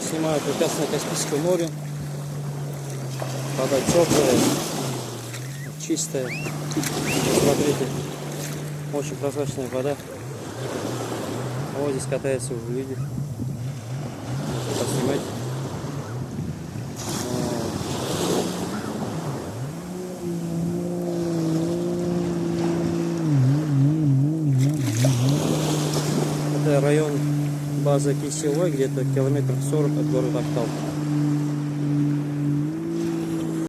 Снимаю прекрасное Каспийское море. Вода теплая, чистая. Смотрите, очень прозрачная вода. Вот здесь катаются уже люди. Поснимать. Это район базы Киселой, где-то километров 40 от города Актау.